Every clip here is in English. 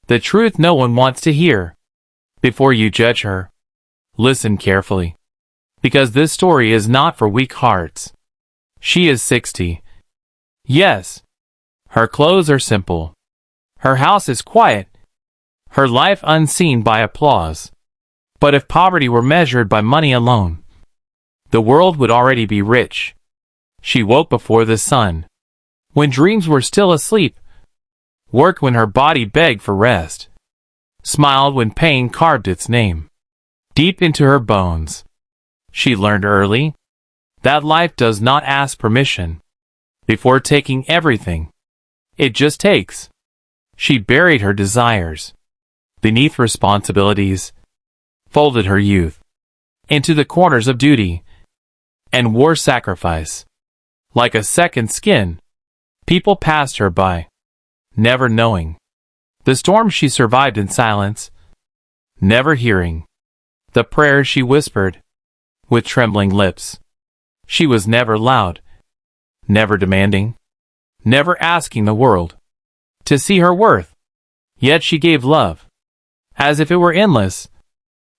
the truth no one wants to hear. Before you judge her, listen carefully, because this story is not for weak hearts. She is 60. Yes. Her clothes are simple. Her house is quiet. Her life unseen by applause. But if poverty were measured by money alone, the world would already be rich. She woke before the sun, when dreams were still asleep, worked when her body begged for rest, smiled when pain carved its name deep into her bones. She learned early that life does not ask permission before taking everything. It just takes. She buried her desires beneath responsibilities, folded her youth into the corners of duty, and wore sacrifice like a second skin. People passed her by, never knowing the storm she survived in silence, never hearing the prayers she whispered with trembling lips. She was never loud, never demanding, never asking the world to see her worth. Yet she gave love, as if it were endless,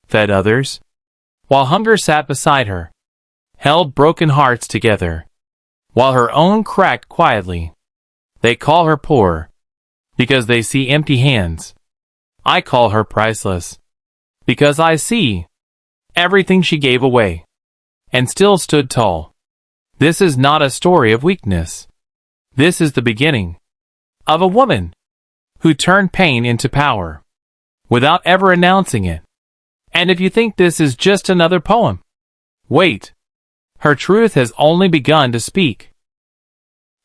fed others, while hunger sat beside her, held broken hearts together, while her own cracked quietly. They call her poor, because they see empty hands. I call her priceless, because I see everything she gave away, and still stood tall. This is not a story of weakness. This is the beginning of a woman who turned pain into power, without ever announcing it. And if you think this is just another poem, wait. Her truth has only begun to speak.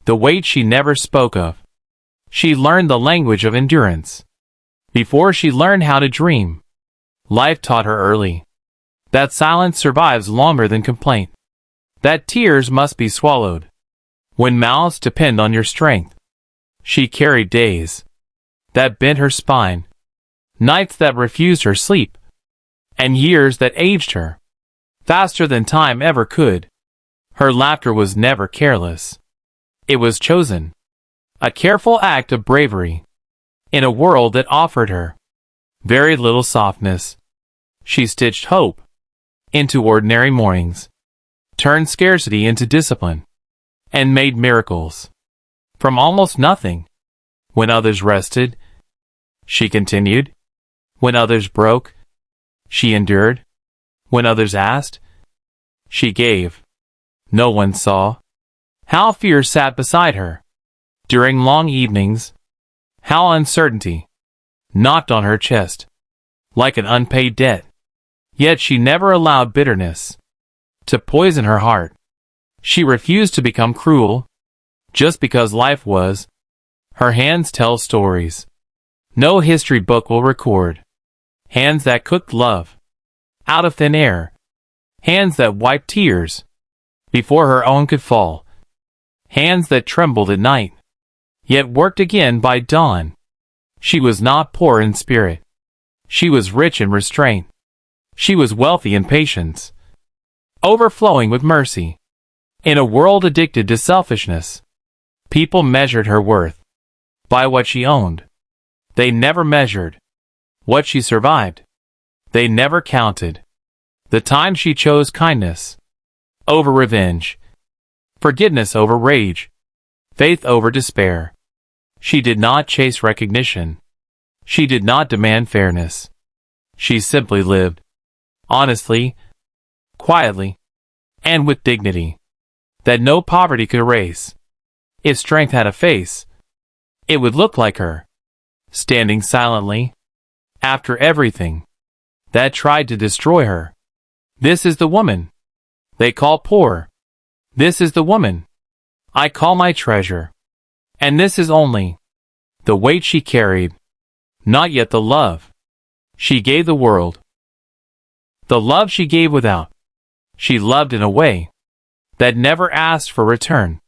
The weight she never spoke of. She learned the language of endurance before she learned how to dream. Life taught her early that silence survives longer than complaint, that tears must be swallowed when mouths depend on your strength. She carried days that bent her spine, nights that refused her sleep, and years that aged her faster than time ever could. Her laughter was never careless. It was chosen, a careful act of bravery. In a world that offered her very little softness, she stitched hope into ordinary mornings, turned scarcity into discipline, and made miracles from almost nothing. When others rested, she continued. When others broke, she endured. When others asked, she gave. No one saw how fear sat beside her during long evenings, how uncertainty knocked on her chest like an unpaid debt. Yet she never allowed bitterness to poison her heart. She refused to become cruel just because life was. Her hands tell stories no history book will record. Hands that cooked love out of thin air. Hands that wiped tears before her own could fall. Hands that trembled at night, yet worked again by dawn. She was not poor in spirit. She was rich in restraint. She was wealthy in patience, overflowing with mercy. In a world addicted to selfishness, people measured her worth by what she owned. They never measured what she survived. They never counted the time she chose kindness over revenge, forgiveness over rage, faith over despair. She did not chase recognition. She did not demand fairness. She simply lived honestly, quietly, and with dignity that no poverty could erase. If strength had a face, it would look like her, standing silently after everything that tried to destroy her. This is the woman they call poor. This is the woman I call my treasure. And this is only the weight she carried, not yet the love she gave the world. The love she gave without. She loved in a way that never asked for return.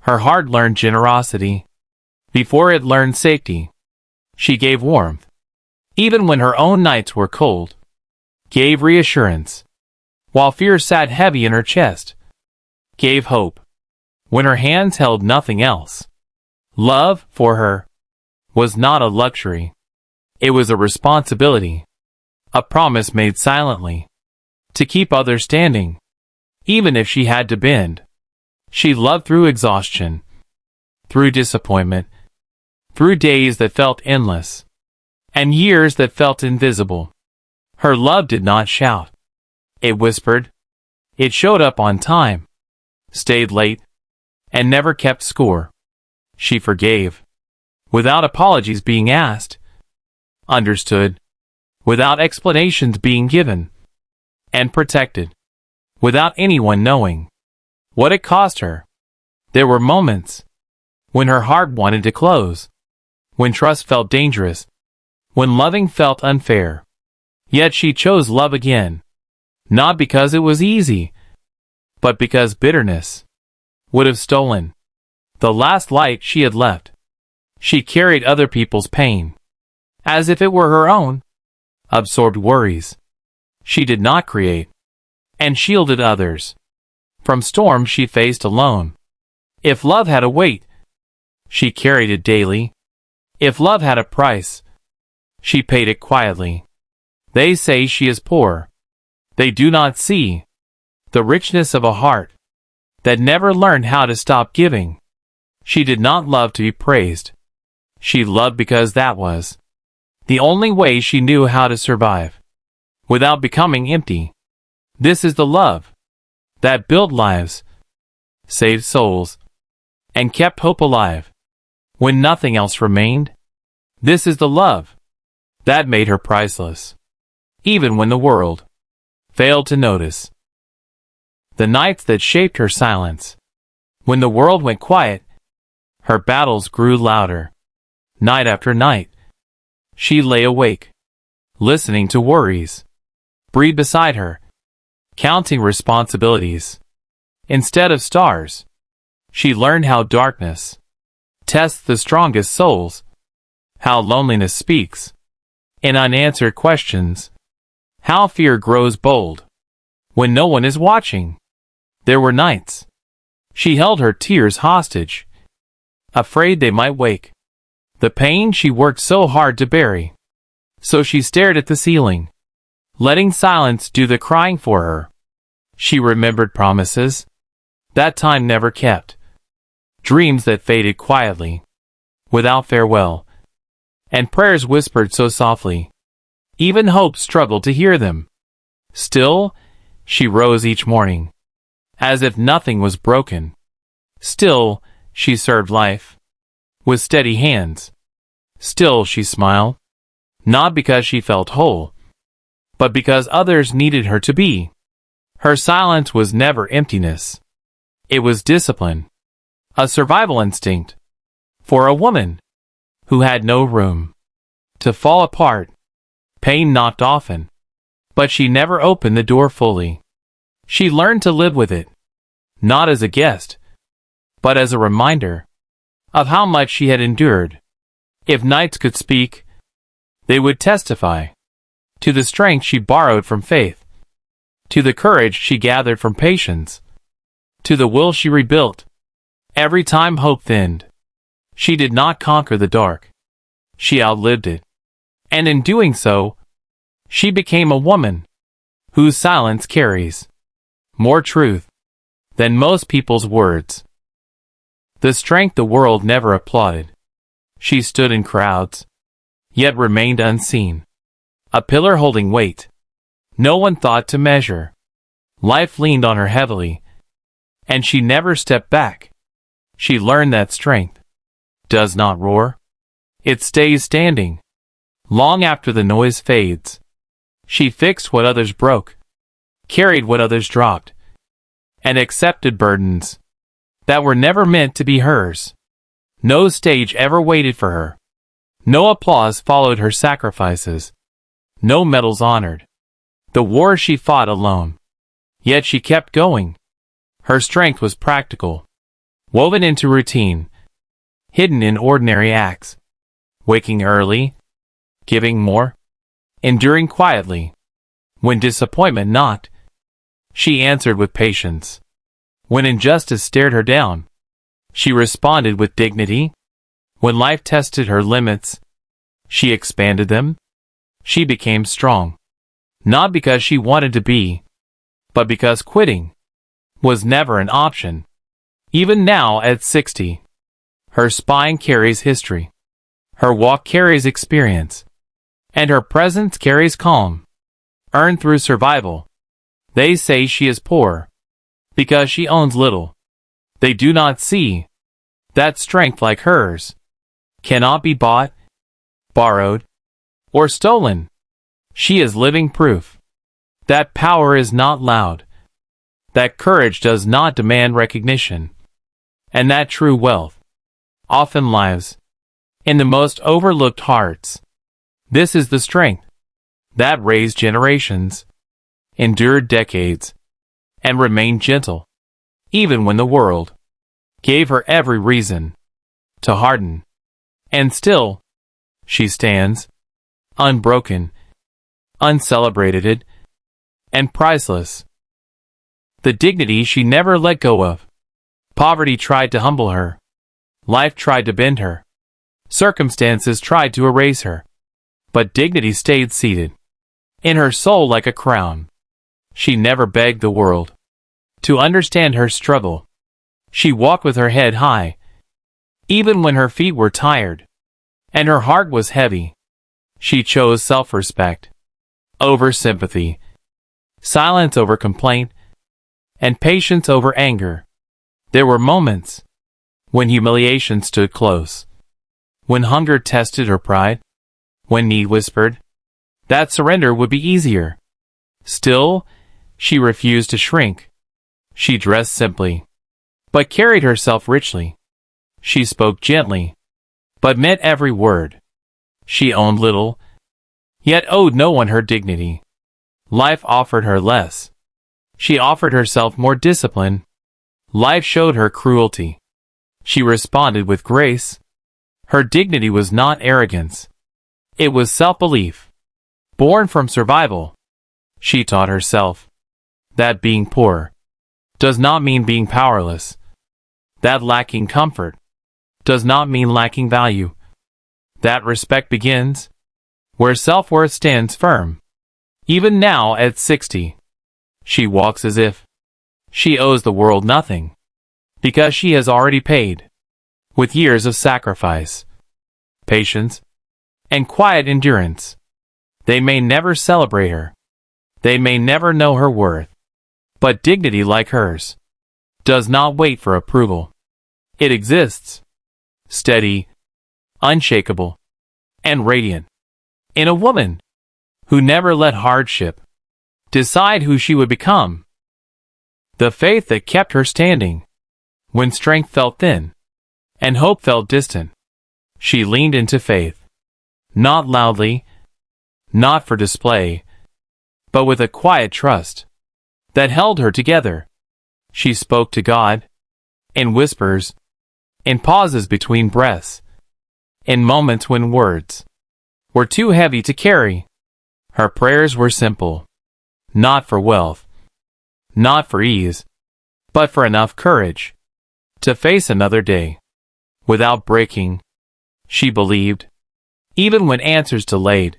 Her heart learned generosity before it learned safety. She gave warmth, even when her own nights were cold. Gave reassurance, while fear sat heavy in her chest. Gave hope, when her hands held nothing else. Love, for her, was not a luxury. It was a responsibility, a promise made silently, to keep others standing, even if she had to bend. She loved through exhaustion, through disappointment, through days that felt endless, and years that felt invisible. Her love did not shout. It whispered. It showed up on time, stayed late, and never kept score. She forgave, without apologies being asked, understood, without explanations being given, and protected, without anyone knowing what it cost her. There were moments when her heart wanted to close, when trust felt dangerous, when loving felt unfair. Yet she chose love again, not because it was easy, but because bitterness would have stolen the last light she had left. She carried other people's pain, as if it were her own, absorbed worries she did not create, and shielded others from storms she faced alone. If love had a weight, she carried it daily. If love had a price, she paid it quietly. They say she is poor. They do not see the richness of a heart that never learned how to stop giving. She did not love to be praised. She loved because that was the only way she knew how to survive, without becoming empty. This is the love that built lives, saved souls, and kept hope alive when nothing else remained. This is the love that made her priceless, even when the world failed to notice. The nights that shaped her silence. When the world went quiet, her battles grew louder. Night after night, she lay awake, listening to worries breathe beside her, counting responsibilities instead of stars. She learned how darkness tests the strongest souls, how loneliness speaks in unanswered questions, how fear grows bold when no one is watching. There were nights she held her tears hostage, afraid they might wake the pain she worked so hard to bury. So she stared at the ceiling, letting silence do the crying for her. She remembered promises that time never kept, dreams that faded quietly, without farewell, and prayers whispered so softly, even hope struggled to hear them. Still, she rose each morning, as if nothing was broken. Still, she served life with steady hands. Still, she smiled, not because she felt whole, but because others needed her to be. Her silence was never emptiness. It was discipline, a survival instinct, for a woman who had no room to fall apart. Pain knocked often, but she never opened the door fully. She learned to live with it, not as a guest, but as a reminder of how much she had endured. If nights could speak, they would testify to the strength she borrowed from faith, to the courage she gathered from patience, to the will she rebuilt every time hope thinned. She did not conquer the dark. She outlived it. And in doing so, she became a woman whose silence carries more truth than most people's words. The strength the world never applauded. She stood in crowds, yet remained unseen. A pillar holding weight no one thought to measure. Life leaned on her heavily, and she never stepped back. She learned that strength does not roar. It stays standing, long after the noise fades. She fixed what others broke, carried what others dropped, and accepted burdens that were never meant to be hers. No stage ever waited for her. No applause followed her sacrifices. No medals honored the war she fought alone. Yet she kept going. Her strength was practical, woven into routine, hidden in ordinary acts. Waking early, giving more, enduring quietly. When disappointment knocked, she answered with patience. When injustice stared her down, she responded with dignity. When life tested her limits, She expanded them. She became strong. Not because she wanted to be, but because quitting was never an option. Even now at 60, her spine carries history. Her walk carries experience. And her presence carries calm, earned through survival. They say she is poor because she owns little. They do not see that strength like hers cannot be bought, borrowed, or stolen. She is living proof that power is not loud, that courage does not demand recognition, and that true wealth often lies in the most overlooked hearts. This is the strength that raised generations, endured decades, and remained gentle, even when the world gave her every reason to harden. And still, she stands, unbroken, uncelebrated, and priceless. The dignity she never let go of. Poverty tried to humble her. Life tried to bend her. Circumstances tried to erase her. But dignity stayed seated in her soul like a crown. She never begged the world to understand her struggle. She walked with her head high, even when her feet were tired and her heart was heavy. She chose self-respect over sympathy, silence over complaint, and patience over anger. There were moments when humiliation stood close, when hunger tested her pride, when need whispered that surrender would be easier. Still, she refused to shrink. She dressed simply, but carried herself richly. She spoke gently, but meant every word. She owned little, yet owed no one her dignity. Life offered her less. She offered herself more discipline. Life showed her cruelty. She responded with grace. Her dignity was not arrogance. It was self-belief, born from survival. She taught herself that being poor does not mean being powerless, that lacking comfort does not mean lacking value, that respect begins where self-worth stands firm. Even now at 60, she walks as if she owes the world nothing, because she has already paid with years of sacrifice, patience, and quiet endurance. They may never celebrate her. They may never know her worth. But dignity like hers does not wait for approval. It exists, steady, unshakable, and radiant, in a woman who never let hardship decide who she would become. The faith that kept her standing when strength felt thin and hope felt distant. She leaned into faith. Not loudly, not for display, but with a quiet trust that held her together. She spoke to God, in whispers, in pauses between breaths, in moments when words were too heavy to carry. Her prayers were simple, not for wealth, not for ease, but for enough courage to face another day without breaking. She believed, even when answers delayed,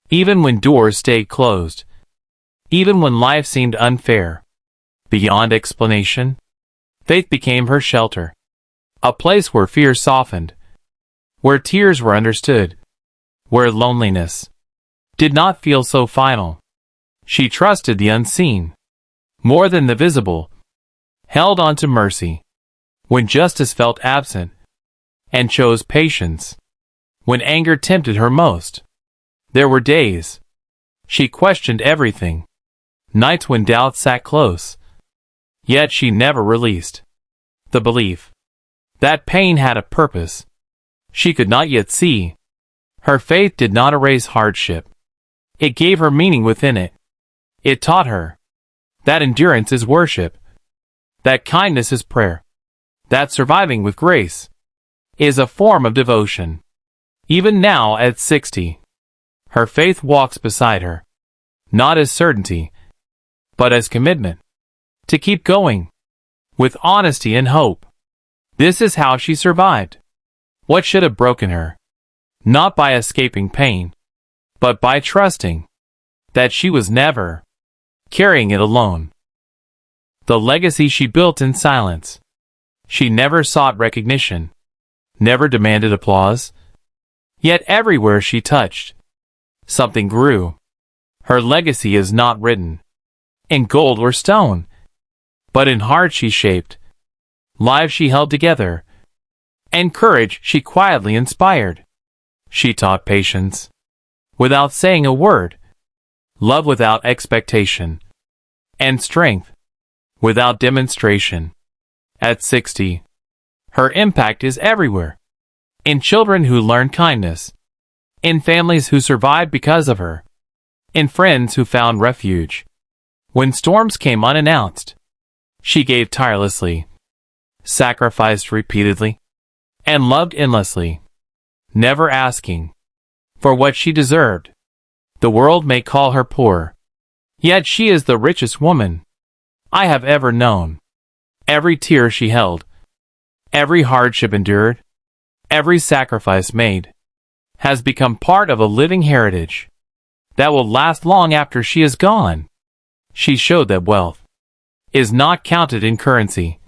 even when doors stayed closed, even when life seemed unfair, beyond explanation, faith became her shelter, a place where fear softened, where tears were understood, where loneliness did not feel so final. She trusted the unseen more than the visible, held on to mercy when justice felt absent, and chose patience when anger tempted her most. There were days she questioned everything, nights when doubt sat close, yet she never released the belief that pain had a purpose she could not yet see. Her faith did not erase hardship. It gave her meaning within it. It taught her that endurance is worship, that kindness is prayer, that surviving with grace is a form of devotion. Even now at 60, her faith walks beside her, not as certainty, but as commitment to keep going with honesty and hope. This is how she survived what should have broken her. not by escaping pain, but by trusting that she was never carrying it alone. The legacy she built in silence. She never sought recognition, never demanded applause. Yet everywhere she touched, something grew. Her legacy is not written in gold or stone, but in heart she shaped, lives she held together, and courage she quietly inspired. She taught patience without saying a word, love without expectation, and strength without demonstration. At 60, her impact is everywhere. In children who learn kindness, in families who survived because of her, in friends who found refuge when storms came unannounced. She gave tirelessly, sacrificed repeatedly, and loved endlessly, never asking for what she deserved. The world may call her poor, yet she is the richest woman I have ever known. Every tear she held, every hardship endured, every sacrifice made, has become part of a living heritage that will last long after she is gone. She showed that wealth is not counted in currency,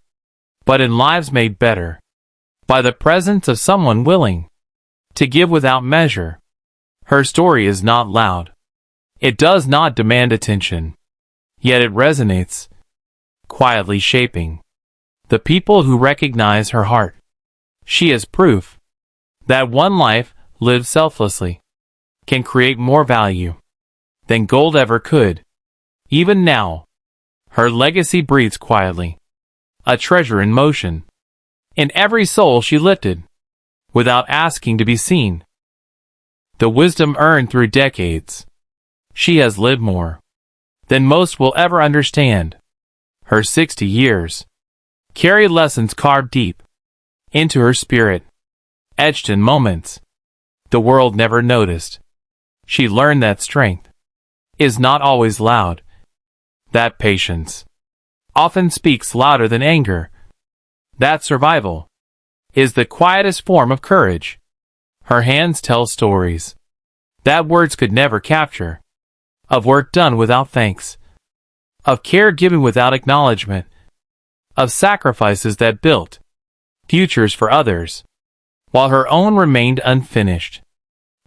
but in lives made better by the presence of someone willing to give without measure. Her story is not loud. It does not demand attention, yet it resonates, quietly shaping the people who recognize her heart. She is proof that one life lived selflessly can create more value than gold ever could. Even now, her legacy breathes quietly, a treasure in motion, in every soul she lifted, without asking to be seen. The wisdom earned through decades. She has lived more than most will ever understand. Her 60 years carry lessons carved deep into her spirit, etched in moments the world never noticed. She learned that strength is not always loud, that patience often speaks louder than anger, that survival is the quietest form of courage. Her hands tell stories that words could never capture, of work done without thanks, of care given without acknowledgement, of sacrifices that built futures for others, while her own remained unfinished.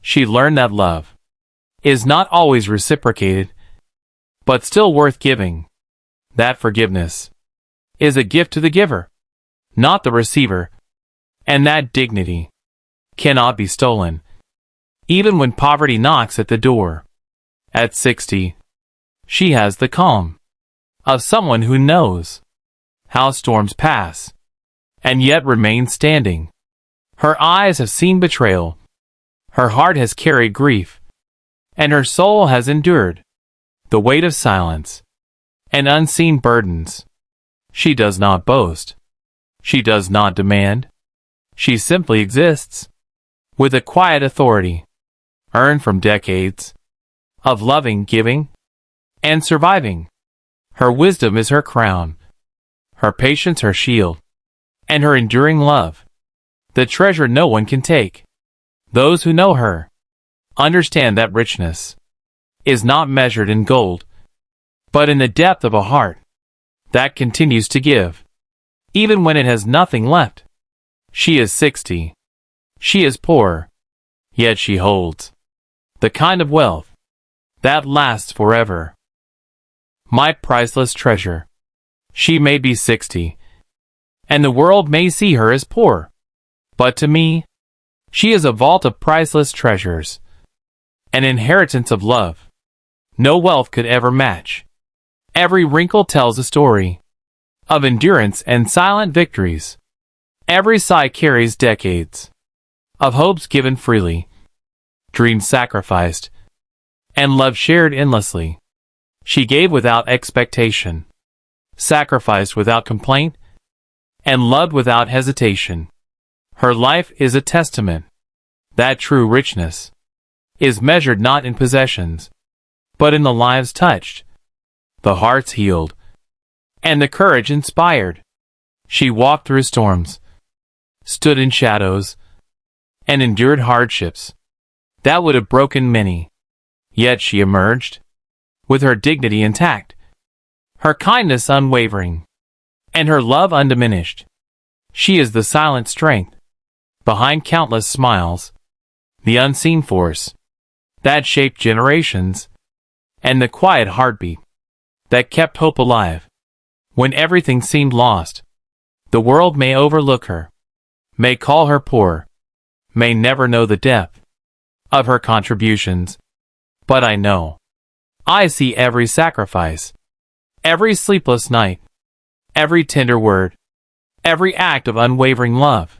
She learned that love is not always reciprocated, but still worth giving, that forgiveness is a gift to the giver, not the receiver, and that dignity cannot be stolen, even when poverty knocks at the door. At 60, she has the calm of someone who knows how storms pass, and yet remains standing. Her eyes have seen betrayal, her heart has carried grief, and her soul has endured the weight of silence and unseen burdens. She does not boast. She does not demand. She simply exists, with a quiet authority, earned from decades of loving, giving, and surviving. Her wisdom is her crown, her patience her shield, and her enduring love the treasure no one can take. Those who know her understand that richness is not measured in gold, but in the depth of a heart that continues to give, even when it has nothing left. She is 60. She is poor, yet she holds the kind of wealth that lasts forever. My priceless treasure. She may be 60, and the world may see her as poor, but to me, she is a vault of priceless treasures, an inheritance of love no wealth could ever match. Every wrinkle tells a story of endurance and silent victories. Every sigh carries decades of hopes given freely, dreams sacrificed, and love shared endlessly. She gave without expectation, sacrificed without complaint, and loved without hesitation. Her life is a testament that true richness is measured not in possessions, but in the lives touched, the hearts healed, and the courage inspired. She walked through storms, stood in shadows, and endured hardships, That would have broken many. Yet she emerged, with her dignity intact, her kindness unwavering, and her love undiminished. She is the silent strength behind countless smiles, the unseen force that shaped generations, and the quiet heartbeat that kept hope alive. When everything seemed lost, the world may overlook her, may call her poor, may never know the depth of her contributions. But I know. I see every sacrifice, every sleepless night, every tender word, every act of unwavering love.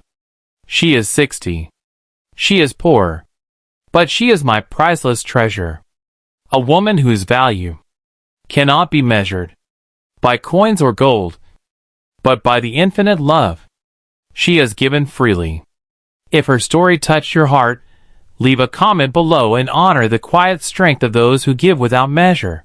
She is 60. She is poor, but she is my priceless treasure. A woman whose value cannot be measured by coins or gold, but by the infinite love she has given freely. If her story touched your heart, leave a comment below and honor the quiet strength of those who give without measure.